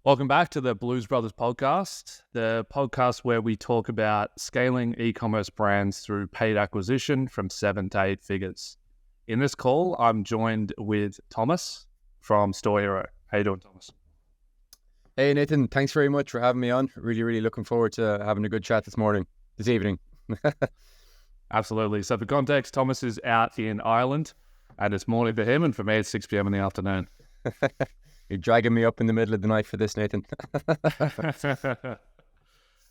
Welcome back to the Blues Brothers podcast, the podcast where we talk about scaling e-commerce brands through paid acquisition from 7 to 8 figures. In this call, I'm joined with Thomas from StoreHero. How you doing, Thomas? Hey, Nathan. Thanks very much for having me on. Really looking forward to having a good chat this evening. Absolutely. So for context, Thomas is out in Ireland and it's morning for him, and for me it's 6 p.m. in the afternoon. You're dragging me up in the middle of the night for this, Nathan.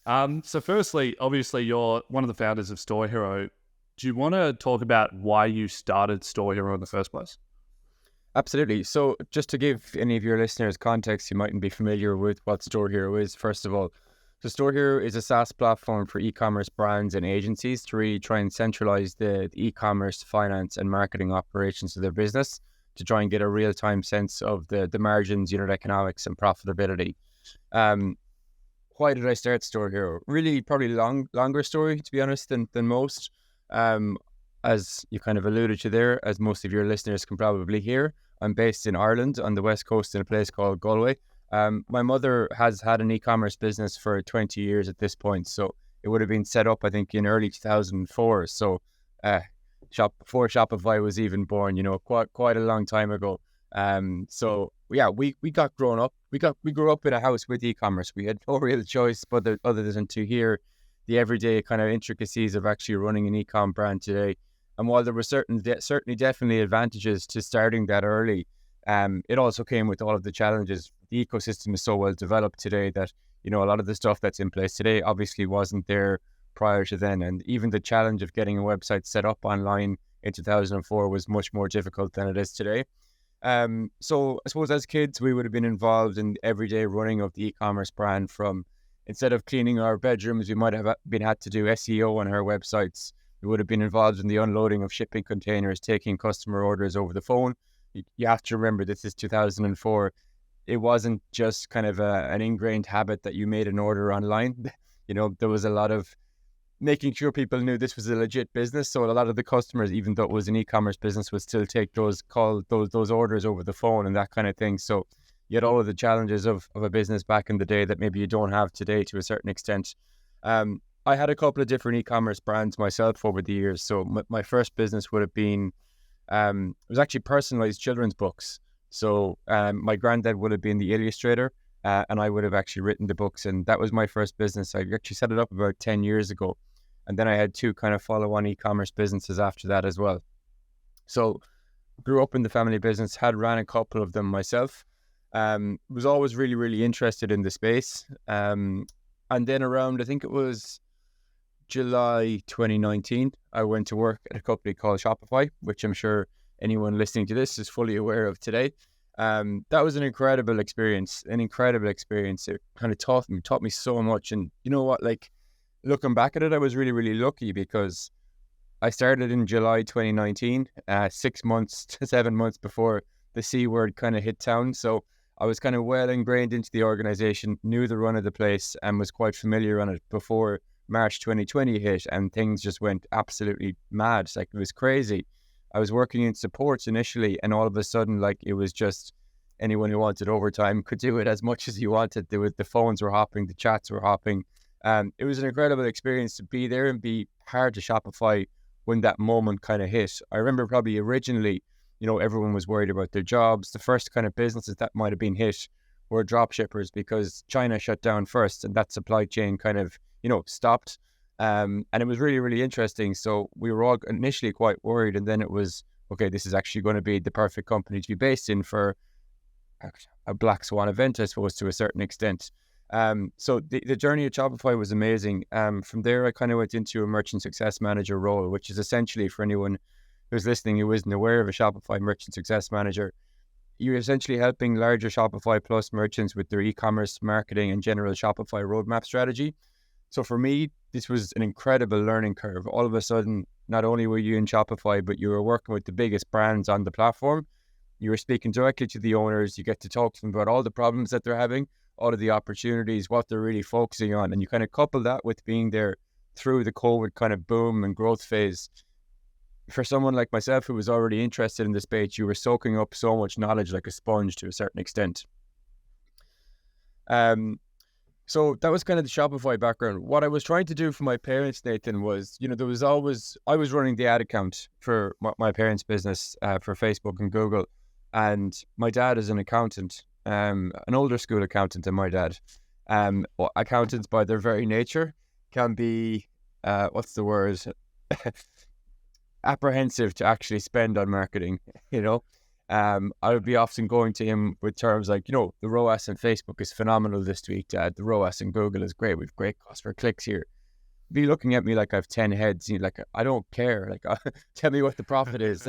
So firstly, obviously you're one of the founders of StoreHero. Do you want to talk about why you started StoreHero in the first place? Absolutely. So just to give any of your listeners context who mightn't be familiar with what StoreHero is, first of all, so StoreHero is a SaaS platform for e-commerce brands and agencies to really try and centralize the e-commerce finance and marketing operations of their business, to try and get a real-time sense of the margins, unit economics, and profitability. Why did I start StoreHero? Really, probably longer story, to be honest, than most. As you kind of alluded to there, as most of your listeners can probably hear, I'm based in Ireland on the west coast in a place called Galway. My mother has had an e-commerce business for 20 years at this point, so it would have been set up, I think, in early 2004. So before Shopify was even born, quite a long time ago. So yeah, we got grown up. We grew up in a house with e-commerce. We had no real choice other than to hear the everyday kind of intricacies of actually running an e-com brand today. And while there were certainly definitely advantages to starting that early, it also came with all of the challenges. The ecosystem is so well developed today that, a lot of the stuff that's in place today obviously wasn't there prior to then. And even the challenge of getting a website set up online in 2004 was much more difficult than it is today. So I suppose as kids, we would have been involved in everyday running of the e-commerce brand. From instead of cleaning our bedrooms, we might have had to do SEO on our websites. We would have been involved in the unloading of shipping containers, taking customer orders over the phone. You have to remember, this is 2004. It wasn't just kind of an ingrained habit that you made an order online. There was a lot of making sure people knew this was a legit business. So a lot of the customers, even though it was an e-commerce business, would still take those orders over the phone and that kind of thing. So you had all of the challenges of a business back in the day that maybe you don't have today to a certain extent. I had a couple of different e-commerce brands myself over the years. So my first business would have been, it was actually personalized children's books. So my granddad would have been the illustrator, and I would have actually written the books. And that was my first business. I actually set it up about 10 years ago. And then I had 2 kind of follow-on e-commerce businesses after that as well. So grew up in the family business, had ran a couple of them myself. Was always really interested in the space. And then around, I think it was July 2019, I went to work at a company called Shopify, which I'm sure anyone listening to this is fully aware of today. That was an incredible experience. It kind of taught me so much. And you know what, like, looking back at it, I was really lucky because I started in July 2019, 6 months to 7 months before the C word kind of hit town. So I was kind of well ingrained into the organization, knew the run of the place, and was quite familiar on it before March 2020 hit, and things just went absolutely mad. Like, it was crazy. I was working in support initially, and all of a sudden, like, it was just anyone who wanted overtime could do it as much as you wanted. The phones were hopping, the chats were hopping. It was an incredible experience to be there and be part of Shopify when that moment kind of hit. I remember probably originally, everyone was worried about their jobs. The first kind of businesses that might have been hit were drop shippers, because China shut down first and that supply chain kind of, stopped. And it was really interesting. So we were all initially quite worried, and then it was, okay, this is actually going to be the perfect company to be based in for a black swan event, I suppose, to a certain extent. So the journey at Shopify was amazing. From there, I kind of went into a merchant success manager role, which is essentially, for anyone who's listening who isn't aware of a Shopify merchant success manager, you're essentially helping larger Shopify Plus merchants with their e-commerce marketing and general Shopify roadmap strategy. So for me, this was an incredible learning curve. All of a sudden, not only were you in Shopify, but you were working with the biggest brands on the platform. You were speaking directly to the owners. You get to talk to them about all the problems that they're having, all of the opportunities, what they're really focusing on. And you kind of couple that with being there through the COVID kind of boom and growth phase. For someone like myself who was already interested in the space, you were soaking up so much knowledge like a sponge to a certain extent. So that was kind of the Shopify background. What I was trying to do for my parents, Nathan, was, there was always, I was running the ad account for my parents' business for Facebook and Google. And my dad is an accountant, an older school accountant than my dad. Accountants by their very nature can be, what's the word? Apprehensive to actually spend on marketing, I would be often going to him with terms like, the ROAS on Facebook is phenomenal this week, Dad. The ROAS on Google is great. We've great cost per clicks here. Be looking at me like I have 10 heads. Like, I don't care. Like, tell me what the profit is,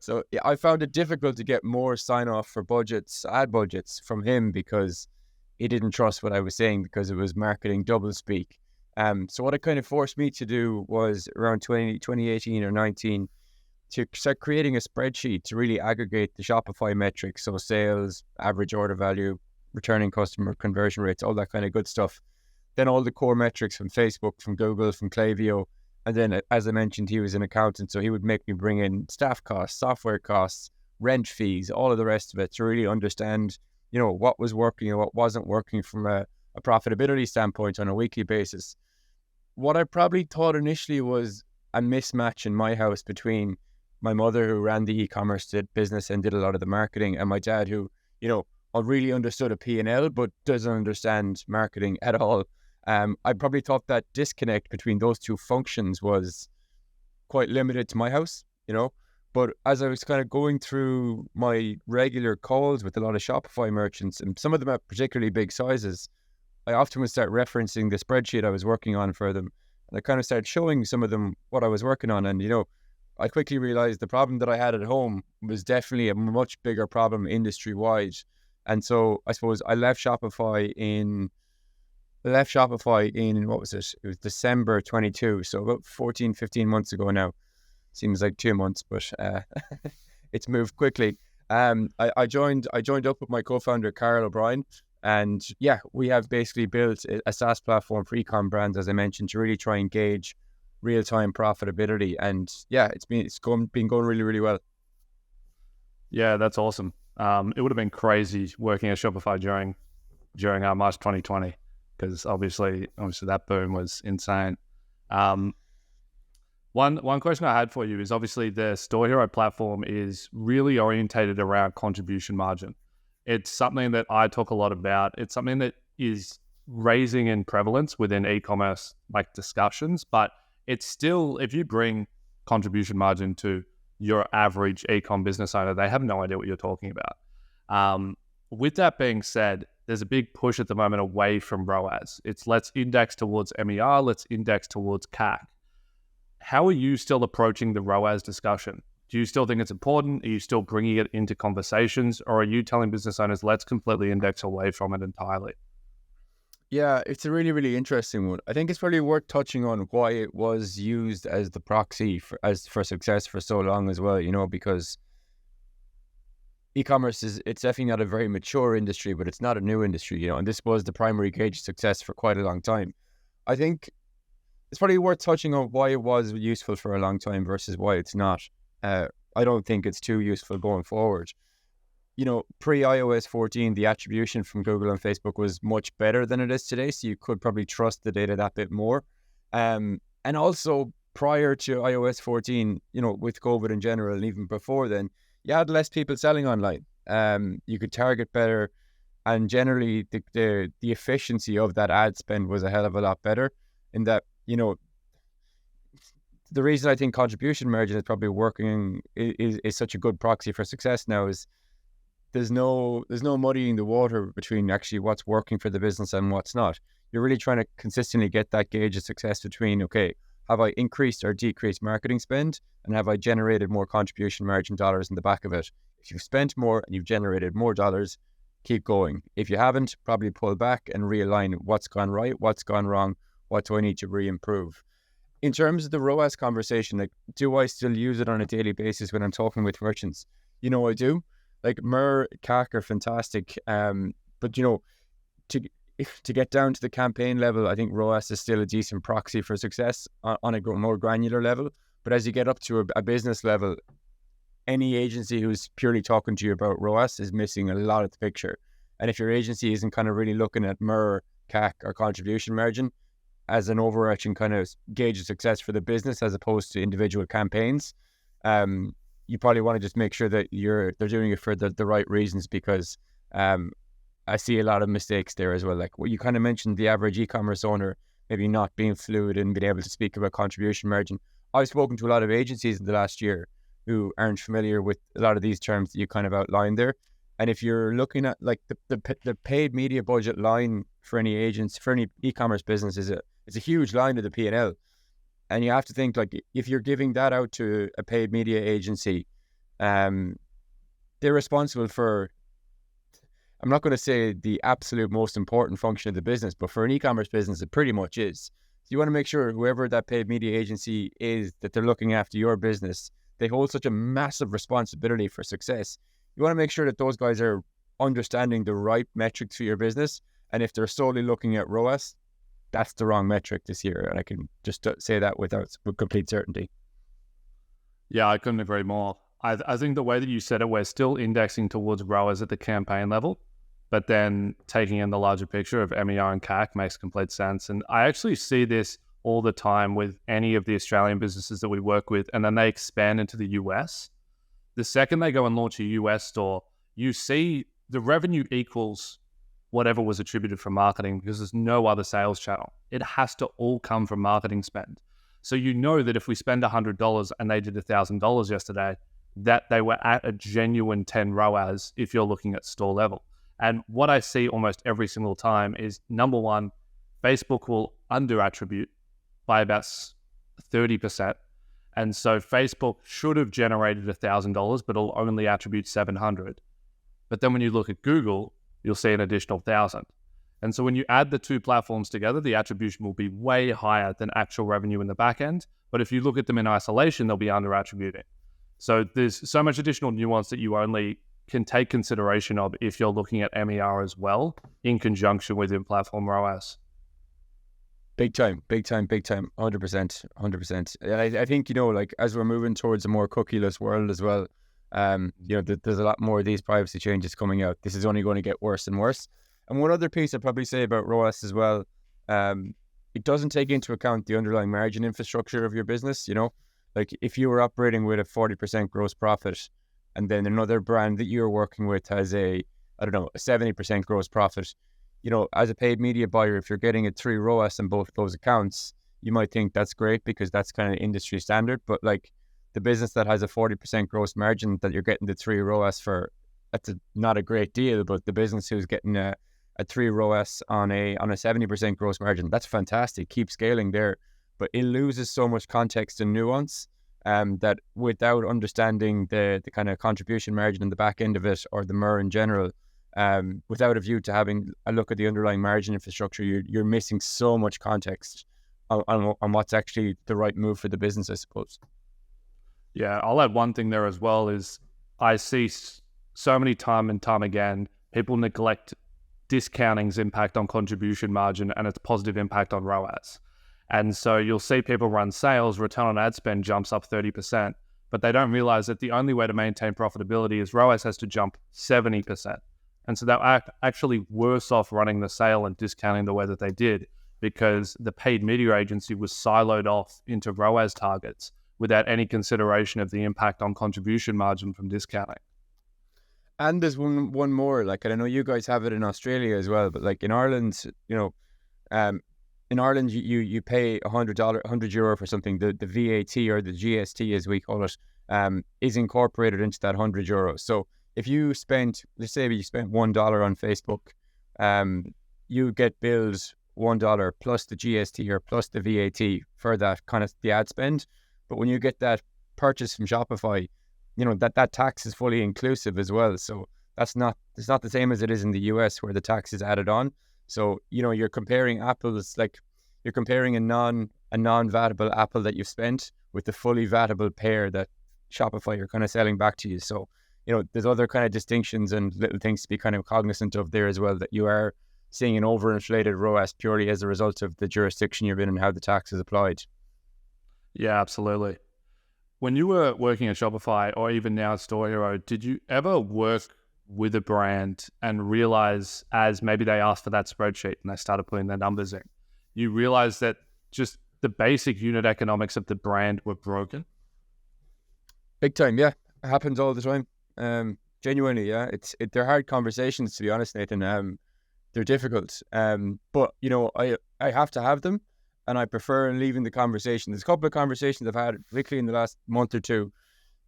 So yeah, I found it difficult to get more sign off for ad budgets from him because he didn't trust what I was saying because it was marketing double speak. So what it kind of forced me to do was around 2018 or 19 to start creating a spreadsheet to really aggregate the Shopify metrics. So sales, average order value, returning customer conversion rates, all that kind of good stuff. Then all the core metrics from Facebook, from Google, from Klaviyo. And then, as I mentioned, he was an accountant. So he would make me bring in staff costs, software costs, rent fees, all of the rest of it to really understand, what was working and what wasn't working from a profitability standpoint on a weekly basis. What I probably thought initially was a mismatch in my house between my mother, who ran the e-commerce business and did a lot of the marketing, and my dad, who, really understood a P&L, but doesn't understand marketing at all. I probably thought that disconnect between those two functions was quite limited to my house, But as I was kind of going through my regular calls with a lot of Shopify merchants, and some of them at particularly big sizes, I often would start referencing the spreadsheet I was working on for them. And I kind of started showing some of them what I was working on. And, I quickly realized the problem that I had at home was definitely a much bigger problem industry-wide. And so I suppose I left Shopify in, what was it? It was December 22. So about 14, 15 months ago now. Seems like 2 months, but it's moved quickly. I joined up with my co-founder, Carl O'Brien. And yeah, we have basically built a SaaS platform for e-com brands, as I mentioned, to really try and gauge real-time profitability. And yeah, it's been going really, really well. Yeah, that's awesome. It would have been crazy working at Shopify during March 2020 because obviously that boom was insane. One question I had for you is obviously the StoreHero platform is really orientated around contribution margin. It's something that I talk a lot about. It's something that is raising in prevalence within e-commerce discussions, but it's still, if you bring contribution margin to your average e-com business owner, they have no idea what you're talking about. With that being said, there's a big push at the moment away from ROAS. It's let's index towards MER, let's index towards CAC. How are you still approaching the ROAS discussion? Do you still think it's important? Are you still bringing it into conversations? Or are you telling business owners, let's completely index away from it entirely? Yeah, it's a really, really interesting one. I think it's probably worth touching on why it was used as the proxy for success for so long as well, because e-commerce it's definitely not a very mature industry, but it's not a new industry, and this was the primary gauge of success for quite a long time. I think it's probably worth touching on why it was useful for a long time versus why it's not. I don't think it's too useful going forward. Pre-iOS 14, the attribution from Google and Facebook was much better than it is today, so you could probably trust the data that bit more. And also, prior to iOS 14, with COVID in general, and even before then, you had less people selling online. You could target better, and generally, the efficiency of that ad spend was a hell of a lot better. In that, the reason I think contribution margin is probably working is such a good proxy for success now is there's no muddying the water between actually what's working for the business and what's not. You're really trying to consistently get that gauge of success between, okay, have I increased or decreased marketing spend, and have I generated more contribution margin dollars in the back of it? If you've spent more and you've generated more dollars, keep going. If you haven't, probably pull back and realign what's gone right, what's gone wrong, what do I need to re-improve. In terms of the ROAS conversation, do I still use it on a daily basis when I'm talking with merchants? I do. MER, CAC are fantastic, but to get down to the campaign level, I think ROAS is still a decent proxy for success on a more granular level. But as you get up to a business level, any agency who's purely talking to you about ROAS is missing a lot of the picture. And if your agency isn't kind of really looking at MER, CAC, or contribution margin as an overarching kind of gauge of success for the business as opposed to individual campaigns, you probably want to just make sure that they're doing it for the right reasons, because I see a lot of mistakes there as well. Like what you kind of mentioned, the average e-commerce owner maybe not being fluid and being able to speak about contribution margin. I've spoken to a lot of agencies in the last year who aren't familiar with a lot of these terms that you kind of outlined there. And if you're looking at like the paid media budget line for any agents, for any e-commerce business, it's a huge line of the P&L. And you have to think, like, if you're giving that out to a paid media agency, they're responsible for, I'm not going to say the absolute most important function of the business, but for an e-commerce business, it pretty much is. So you want to make sure whoever that paid media agency is, that they're looking after your business. They hold such a massive responsibility for success. You want to make sure that those guys are understanding the right metrics for your business. And if they're solely looking at ROAS, that's the wrong metric this year. And I can just say that with complete certainty. Yeah, I couldn't agree more. I think the way that you said it, we're still indexing towards ROAS at the campaign level, but then taking in the larger picture of MER and CAC makes complete sense. And I actually see this all the time with any of the Australian businesses that we work with, and then they expand into the US. The second they go and launch a US store, you see the revenue equals whatever was attributed from marketing, because there's no other sales channel. It has to all come from marketing spend. So you know that if we spend $100 and they did $1,000 yesterday, that they were at a genuine 10 ROAS if you're looking at store level. And what I see almost every single time is, number one, Facebook will under attribute by about 30%. And so Facebook should have generated $1,000, but it'll only attribute 700. But then when you look at Google, you'll see an additional 1,000. And so when you add the two platforms together, the attribution will be way higher than actual revenue in the back end. But if you look at them in isolation, they'll be under attributing. So there's so much additional nuance that you only can take consideration of if you're looking at MER as well, in conjunction with in-platform ROAS. Big time, 100%, 100%. And I think, like as we're moving towards a more cookieless world as well, there's a lot more of these privacy changes coming out. This is only going to get worse and worse. And one other piece I'd probably say about ROAS as well, it doesn't take into account the underlying margin infrastructure of your business. Like if you were operating with a 40% gross profit, and then another brand that you're working with has a 70% gross profit, as a paid media buyer, if you're getting a 3 ROAS on both of those accounts, you might think that's great because that's kind of industry standard. But like the business that has a 40% gross margin that you're getting the 3 ROAS for, that's not a great deal. But the business who's getting a 3 ROAS on a 70% gross margin, that's fantastic. Keep scaling there. But it loses so much context and nuance that without understanding the kind of contribution margin in the back end of it, or the MER in general, without a view to having a look at the underlying margin infrastructure, you're missing so much context on what's actually the right move for the business, I suppose. Yeah, I'll add one thing there as well is I see so many time and time again, people neglect discounting's impact on contribution margin and its positive impact on ROAS. And so you'll see people run sales, return on ad spend jumps up 30%, but they don't realize that the only way to maintain profitability is ROAS has to jump 70%. And so they're actually worse off running the sale and discounting the way that they did, because the paid media agency was siloed off into ROAS targets without any consideration of the impact on contribution margin from discounting. And there's one more, like, I know you guys have it in Australia as well, but like in Ireland, in Ireland, you pay €100 for something. The VAT or the GST, as we call it, is incorporated into that €100. So if you spend, let's say you spent $1 on Facebook, you get billed $1 plus the GST or plus the VAT for that kind of the ad spend. But when you get that purchase from Shopify, that tax is fully inclusive as well. So it's not the same as it is in the US where the tax is added on. So, you're comparing apples, like you're comparing a non-vatable apple that you've spent with the fully vatable pear that Shopify are kind of selling back to you. So, there's other kind of distinctions and little things to be kind of cognizant of there as well, that you are seeing an overinflated ROAS purely as a result of the jurisdiction you're in and how the tax is applied. Yeah, absolutely. When you were working at Shopify or even now at StoreHero, did you ever work with a brand and realize, as maybe they asked for that spreadsheet and they started putting their numbers in, you realize that just the basic unit economics of the brand were broken? Big time, yeah. It happens all the time. Genuinely, yeah. They're hard conversations, to be honest, Nathan. They're difficult. But I have to have them, and I prefer leaving the conversation. There's a couple of conversations I've had, particularly in the last month or two,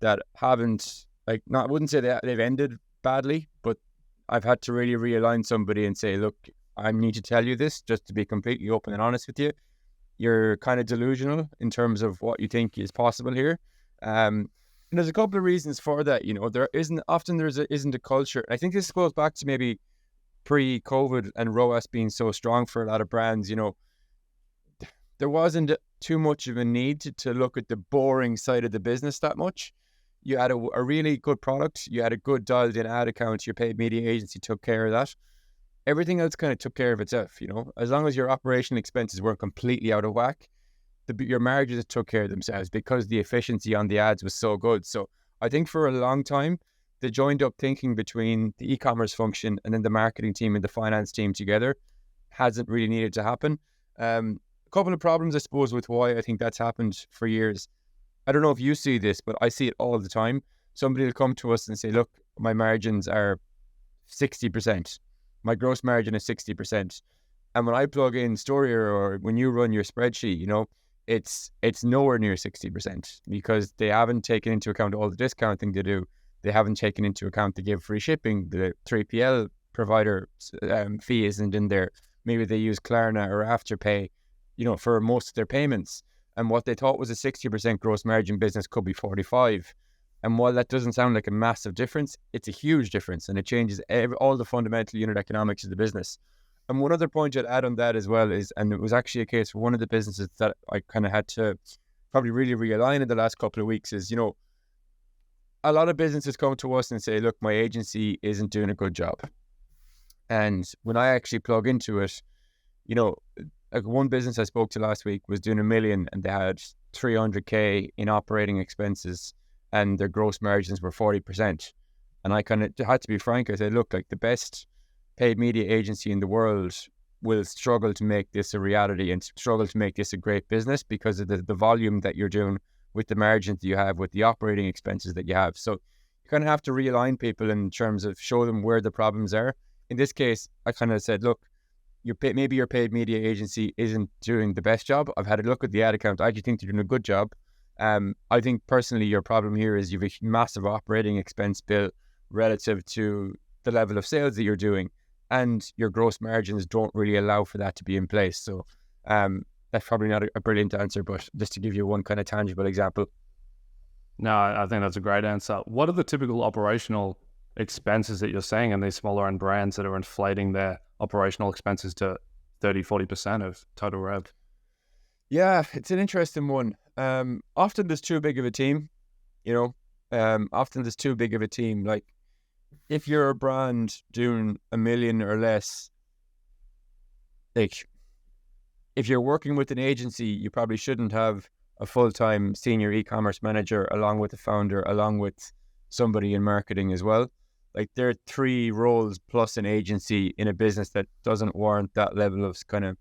that haven't, I wouldn't say that they've ended badly, but I've had to really realign somebody and say, look, I need to tell you this just to be completely open and honest with you. You're kind of delusional in terms of what you think is possible here. And there's a couple of reasons for that. There isn't a culture. I think this goes back to maybe pre-COVID and ROAS being so strong for a lot of brands. There wasn't too much of a need to look at the boring side of the business that much. You had a really good product. You had a good dialed in ad account. Your paid media agency took care of that. Everything else kind of took care of itself, as long as your operational expenses weren't completely out of whack, your margins took care of themselves because the efficiency on the ads was so good. So I think for a long time, the joined up thinking between the e-commerce function and then the marketing team and the finance team together hasn't really needed to happen. A couple of problems, I suppose, with why I think that's happened for years. I don't know if you see this, but I see it all the time. Somebody will come to us and say, look, my margins are 60%. My gross margin is 60%. And when I plug in StoreHero or when you run your spreadsheet, it's nowhere near 60% because they haven't taken into account all the discounting they do. They haven't taken into account the give free shipping, the 3PL provider fee isn't in there. Maybe they use Klarna or Afterpay, for most of their payments. And what they thought was a 60% gross margin business could be 45. And while that doesn't sound like a massive difference, it's a huge difference, and it changes all the fundamental unit economics of the business. And one other point I'd add on that as well is, and it was actually a case for one of the businesses that I kind of had to probably really realign in the last couple of weeks is, a lot of businesses come to us and say, look, my agency isn't doing a good job. And when I actually plug into it, like one business I spoke to last week was doing $1 million and they had 300K in operating expenses and their gross margins were 40%. And I kind of had to be frank. I said, look, like the best paid media agency in the world will struggle to make this a reality and struggle to make this a great business because of the volume that you're doing with the margins that you have, with the operating expenses that you have. So you kind of have to realign people in terms of show them where the problems are. In this case, I kind of said, look, maybe your paid media agency isn't doing the best job. I've had a look at the ad account. I actually think they're doing a good job. I think personally your problem here is you have a massive operating expense bill relative to the level of sales that you're doing, and your gross margins don't really allow for that to be in place. So that's probably not a brilliant answer, but just to give you one kind of tangible example. No, I think that's a great answer. What are the typical operational expenses that you're seeing in these smaller end brands that are inflating their operational expenses to 30-40% of total rev? Yeah, it's an interesting one. Often there's too big of a team, often there's too big of a team. Like if you're a brand doing $1 million or less, like if you're working with an agency, you probably shouldn't have a full-time senior e-commerce manager along with the founder, along with somebody in marketing as well. Like there are 3 roles plus an agency in a business that doesn't warrant that level of kind of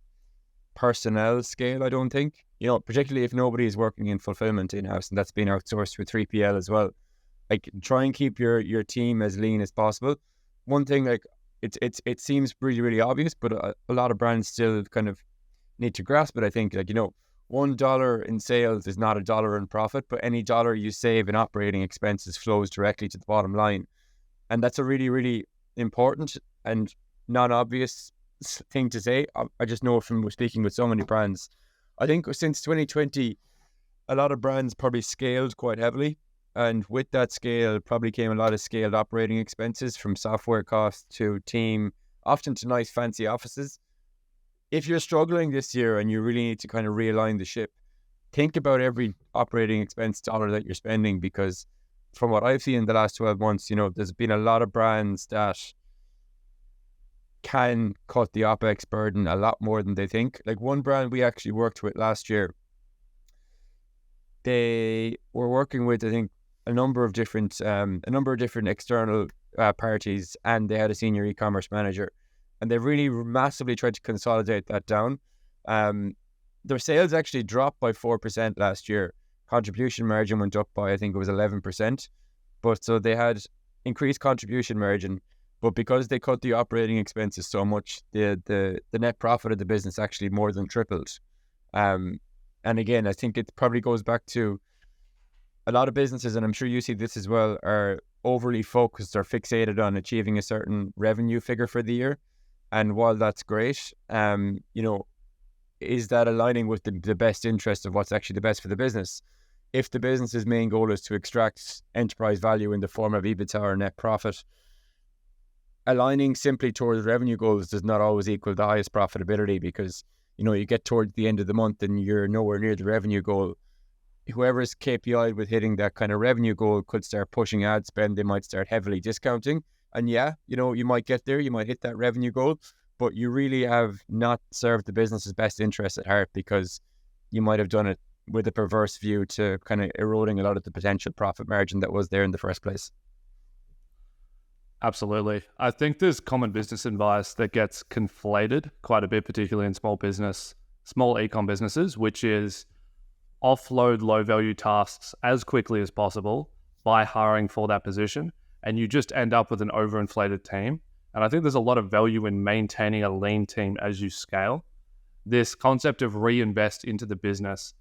personnel scale, I don't think. Particularly if nobody is working in fulfillment in-house and that's being outsourced with 3PL as well. Like try and keep your team as lean as possible. One thing, like it seems really, really obvious, but a lot of brands still kind of need to grasp it. I think $1 in sales is not $1 in profit, but any dollar you save in operating expenses flows directly to the bottom line. And that's a really, really important and non-obvious thing to say. I just know from speaking with so many brands. I think since 2020, a lot of brands probably scaled quite heavily. And with that scale probably came a lot of scaled operating expenses, from software costs to team, often to nice fancy offices. If you're struggling this year and you really need to kind of realign the ship, think about every operating expense dollar that you're spending, because from what I've seen in the last 12 months, there's been a lot of brands that can cut the OpEx burden a lot more than they think. Like one brand we actually worked with last year, they were working with, I think, a number of different external parties, and they had a senior e-commerce manager, and they really massively tried to consolidate that down. Their sales actually dropped by 4% last year. Contribution margin went up by, I think it was 11%. But so they had increased contribution margin, but because they cut the operating expenses so much, the net profit of the business actually more than tripled. And again, I think it probably goes back to a lot of businesses, and I'm sure you see this as well, are overly focused or fixated on achieving a certain revenue figure for the year. And while that's great, is that aligning with the best interest of what's actually the best for the business? If the business's main goal is to extract enterprise value in the form of EBITDA or net profit, aligning simply towards revenue goals does not always equal the highest profitability, because you get towards the end of the month and you're nowhere near the revenue goal. Whoever's KPI'd with hitting that kind of revenue goal could start pushing ad spend. They might start heavily discounting, and you might get there, you might hit that revenue goal, but you really have not served the business's best interest at heart, because you might have done it with a perverse view to kind of eroding a lot of the potential profit margin that was there in the first place. Absolutely. I think there's common business advice that gets conflated quite a bit, particularly in small e-com businesses, which is offload low-value tasks as quickly as possible by hiring for that position, and you just end up with an overinflated team. And I think there's a lot of value in maintaining a lean team as you scale. This concept of reinvest into the business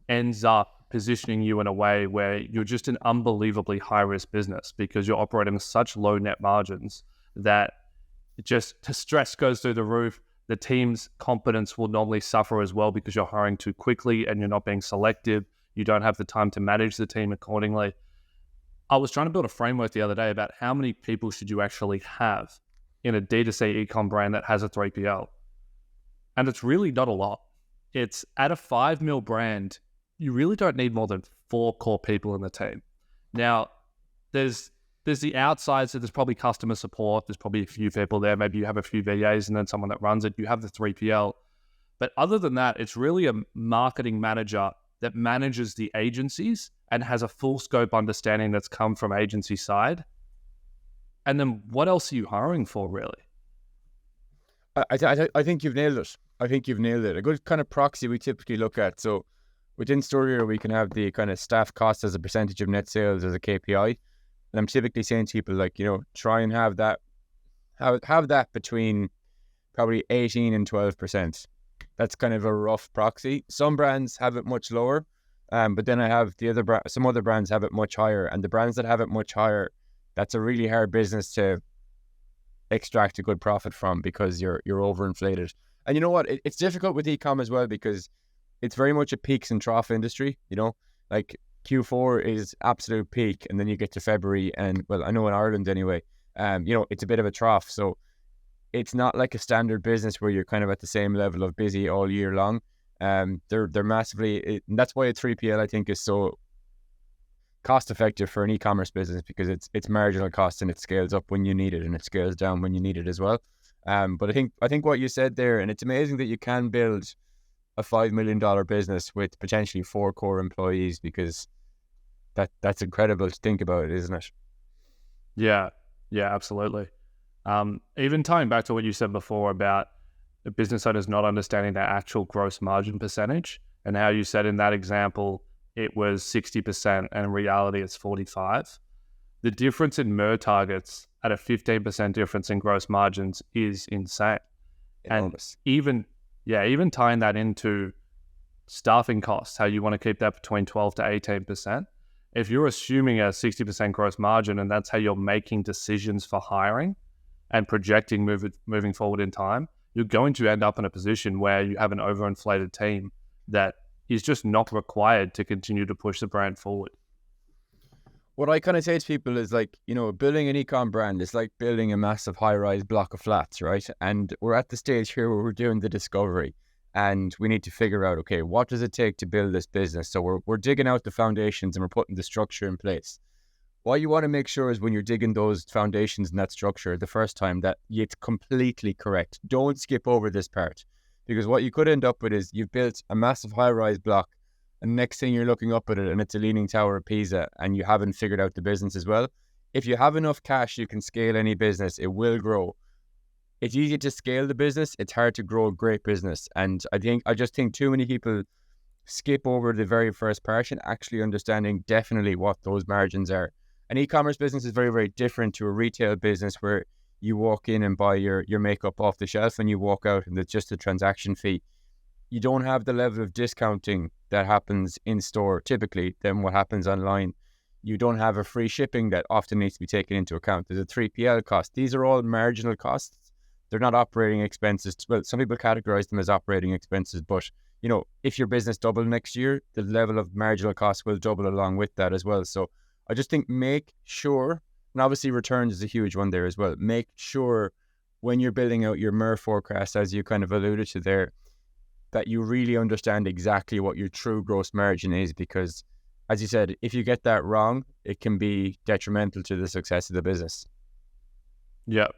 ends up positioning you in a way where you're just an unbelievably high-risk business, because you're operating such low net margins that the stress goes through the roof. The team's confidence will normally suffer as well, because you're hiring too quickly and you're not being selective. You don't have the time to manage the team accordingly. I was trying to build a framework the other day about how many people should you actually have in a D2C e-com brand that has a 3PL. And it's really not a lot. It's at a 5 mil brand, you really don't need more than 4 core people in the team. Now, there's the outside, so there's probably customer support, there's probably a few people there, maybe you have a few VAs and then someone that runs it, you have the 3PL. But other than that, it's really a marketing manager that manages the agencies and has a full scope understanding that's come from agency side. And then what else are you hiring for, really? I think you've nailed it. A good kind of proxy we typically look at. So within StoreHero, we can have the kind of staff cost as a percentage of net sales as a KPI. And I'm typically saying to people, try and have that between probably 18 and 12%. That's kind of a rough proxy. Some brands have it much lower, but then I have some other brands have it much higher. And the brands that have it much higher, that's a really hard business to extract a good profit from, because you're overinflated. And you know what? It's difficult with e-com as well, because it's very much a peaks and trough industry. Like Q4 is absolute peak, and then you get to February, and well, I know in Ireland anyway, it's a bit of a trough. So it's not like a standard business where you're kind of at the same level of busy all year long. They're massively, and that's why a 3PL I think is so cost effective for an e-commerce business, because it's marginal cost and it scales up when you need it and it scales down when you need it as well. But I think what you said there, and it's amazing that you can build a $5 million business with potentially 4 core employees, because that's incredible to think about, isn't it? Yeah, absolutely. Even tying back to what you said before about the business owners not understanding their actual gross margin percentage, and how you said in that example it was 60% and in reality it's 45%. The difference in MER targets at a 15% difference in gross margins is insane. Enormous. And even tying that into staffing costs, how you want to keep that between 12 to 18%. If you're assuming a 60% gross margin and that's how you're making decisions for hiring and projecting moving forward in time, you're going to end up in a position where you have an overinflated team that is just not required to continue to push the brand forward. What I kind of say to people is building an e-com brand is like building a massive high-rise block of flats, right? And we're at the stage here where we're doing the discovery, and we need to figure out, okay, what does it take to build this business? So we're digging out the foundations and we're putting the structure in place. What you want to make sure is when you're digging those foundations and that structure the first time, that it's completely correct. Don't skip over this part, because what you could end up with is you've built a massive high-rise block, and next thing you're looking up at it and it's a leaning tower of Pisa, and you haven't figured out the business as well. if you have enough cash, you can scale any business. It will grow. It's easy to scale the business. It's hard to grow a great business. And I just think too many people skip over the very first part and actually understanding definitely what those margins are. An e-commerce business is very, very different to a retail business where you walk in and buy your makeup off the shelf and you walk out and it's just a transaction fee. You don't have the level of discounting that happens in store typically than what happens online. You don't have a free shipping that often needs to be taken into account. There's a 3PL cost. These are all marginal costs. They're not operating expenses. Well, some people categorize them as operating expenses, but you know, if your business doubles next year, the level of marginal costs will double along with that as well. So I just think make sure, and obviously returns is a huge one there as well. Make sure when you're building out your MER forecast, as you kind of alluded to there, that you really understand exactly what your true gross margin is, because as you said, if you get that wrong, it can be detrimental to the success of the business. Yeah,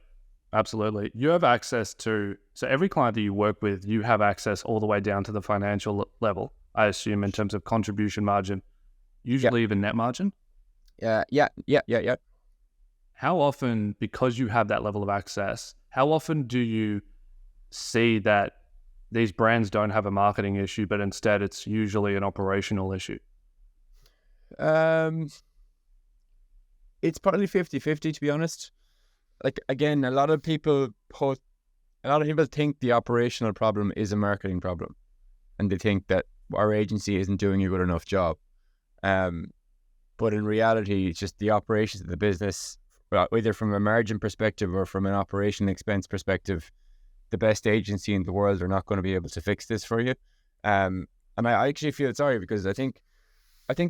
absolutely. You have access to, so every client that you work with, you have access all the way down to the financial level, I assume, in terms of contribution margin, usually even net margin. Yeah. How often, because you have that level of access, how often do you see that these brands don't have a marketing issue, but instead it's usually an operational issue? It's probably 50-50, to be honest. Like, again, a lot of people think the operational problem is a marketing problem, and they think that our agency isn't doing a good enough job. But in reality, it's just the operations of the business, either from a margin perspective or from an operational expense perspective. The best agency in the world are not going to be able to fix this for you. And I actually feel sorry, because I think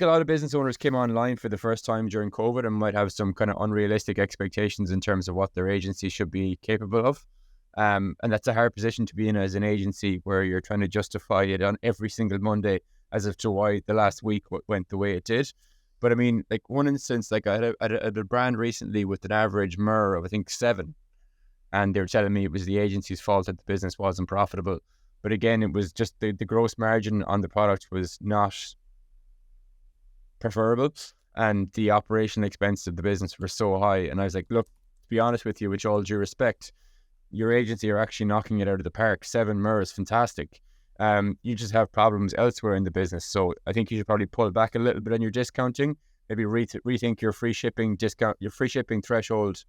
a lot of business owners came online for the first time during COVID and might have some kind of unrealistic expectations in terms of what their agency should be capable of. And that's a hard position to be in as an agency, where you're trying to justify it on every single Monday as if to why the last week went the way it did. But I mean, like one instance, like I had a brand recently with an average MER of I think 7. And they were telling me it was the agency's fault that the business wasn't profitable. But again, it was just the gross margin on the product was not preferable, and the operational expenses of the business were so high. And I was like, look, to be honest with you, with all due respect, your agency are actually knocking it out of the park. 7 MER is fantastic. You just have problems elsewhere in the business. So I think you should probably pull back a little bit on your discounting, maybe rethink your free shipping threshold.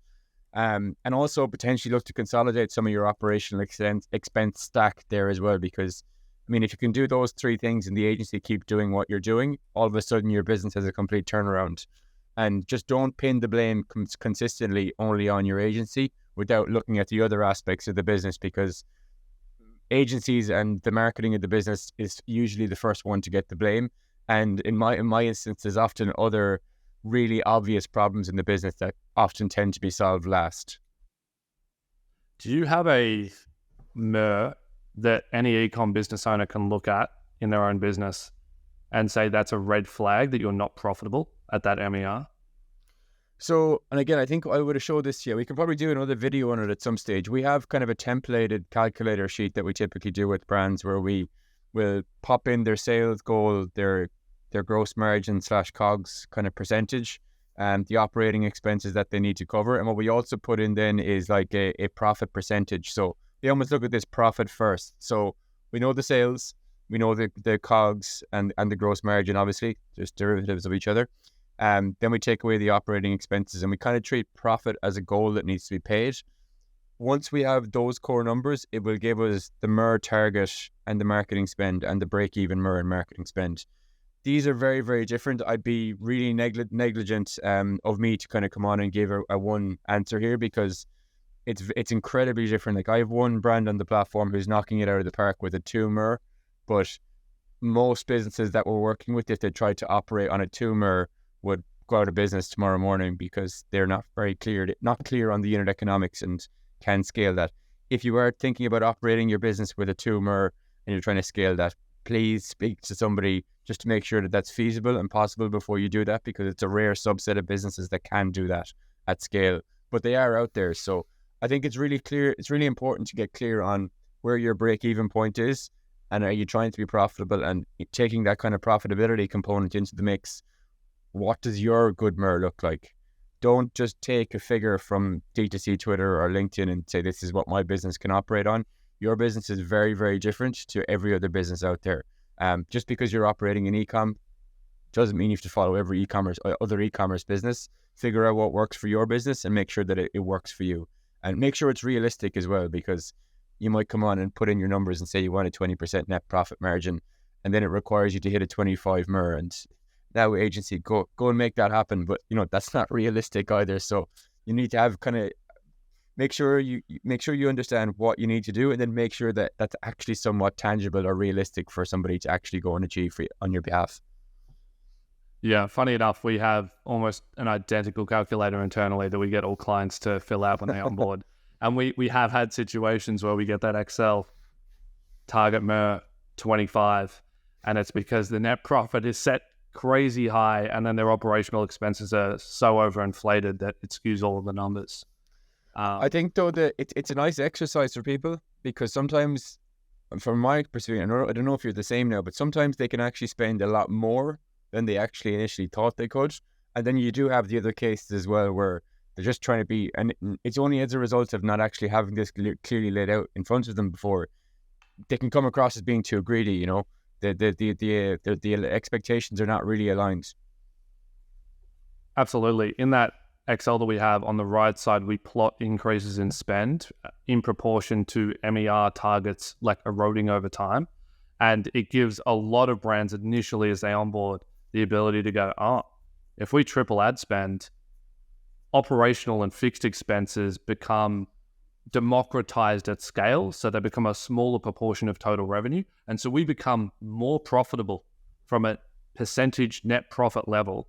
And also potentially look to consolidate some of your operational expense stack there as well, because I mean, if you can do those 3 things and the agency keep doing what you're doing, all of a sudden your business has a complete turnaround. And just don't pin the blame consistently only on your agency without looking at the other aspects of the business, because agencies and the marketing of the business is usually the first one to get the blame. And in my instance, there's often other really obvious problems in the business that often tend to be solved last. Do you have a MER that any e-com business owner can look at in their own business and say that's a red flag that you're not profitable at that MER? So, and again, I think I would have showed this to you. We can probably do another video on it at some stage. We have kind of a templated calculator sheet that we typically do with brands, where we will pop in their sales goal, their gross margin / COGS kind of percentage, and the operating expenses that they need to cover. And what we also put in then is like a profit percentage. So we almost look at this profit first. So we know the sales, we know the COGS and the gross margin, obviously, just derivatives of each other. Then we take away the operating expenses, and we kind of treat profit as a goal that needs to be paid. Once we have those core numbers, it will give us the MER target and the marketing spend and the break-even MER and marketing spend. These are very, very different. I'd be really negligent of me to kind of come on and give a one answer here, because it's incredibly different. Like, I have one brand on the platform who's knocking it out of the park with a 2 MER, but most businesses that we're working with, if they tried to operate on a 2 MER, would go out of business tomorrow morning, because they're not clear on the unit economics and can scale that. If you are thinking about operating your business with a 2 MER and you're trying to scale that, please speak to somebody just to make sure that that's feasible and possible before you do that, because it's a rare subset of businesses that can do that at scale, but they are out there. So I think it's really clear. It's really important to get clear on where your break-even point is, and are you trying to be profitable, and taking that kind of profitability component into the mix. What does your good MER look like? don't just take a figure from D2C Twitter or LinkedIn and say, this is what my business can operate on. Your business is very, very different to every other business out there. Just because you're operating in e-com doesn't mean you have to follow every other e-commerce business. Figure out what works for your business and make sure that it works for you. And make sure it's realistic as well, because you might come on and put in your numbers and say you want a 20% net profit margin, and then it requires you to hit a 25 mer, and now agency, go and make that happen. But that's not realistic either. So you need to have make sure you understand what you need to do, and then make sure that that's actually somewhat tangible or realistic for somebody to actually go and achieve on your behalf. Yeah, funny enough, we have almost an identical calculator internally that we get all clients to fill out when they onboard. And we have had situations where we get that Excel target MER 25, and it's because the net profit is set crazy high, and then their operational expenses are so overinflated that it skews all of the numbers. I think, though, that it's a nice exercise for people, because sometimes, from my perspective, I don't know if you're the same now, but sometimes they can actually spend a lot more than they actually initially thought they could. And then you do have the other cases as well, where they're just trying to be, and it's only as a result of not actually having this clearly laid out in front of them before, they can come across as being too greedy. The expectations are not really aligned. Absolutely. In that Excel that we have on the right side, we plot increases in spend in proportion to MER targets, like eroding over time. And it gives a lot of brands initially, as they onboard, the ability to go, if we triple ad spend, operational and fixed expenses become democratized at scale, so they become a smaller proportion of total revenue. And so we become more profitable from a percentage net profit level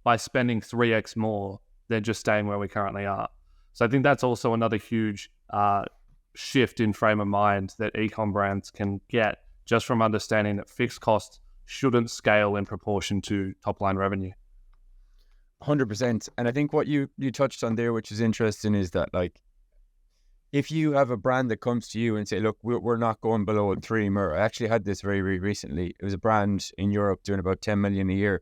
by spending 3x more than just staying where we currently are. So I think that's also another huge shift in frame of mind that e-com brands can get just from understanding that fixed costs shouldn't scale in proportion to top line revenue. 100%. And I think what you touched on there, which is interesting, is that, like, if you have a brand that comes to you and say, look, we're not going below 3 mer. I actually had this very, very recently. It was a brand in Europe doing about 10 million a year.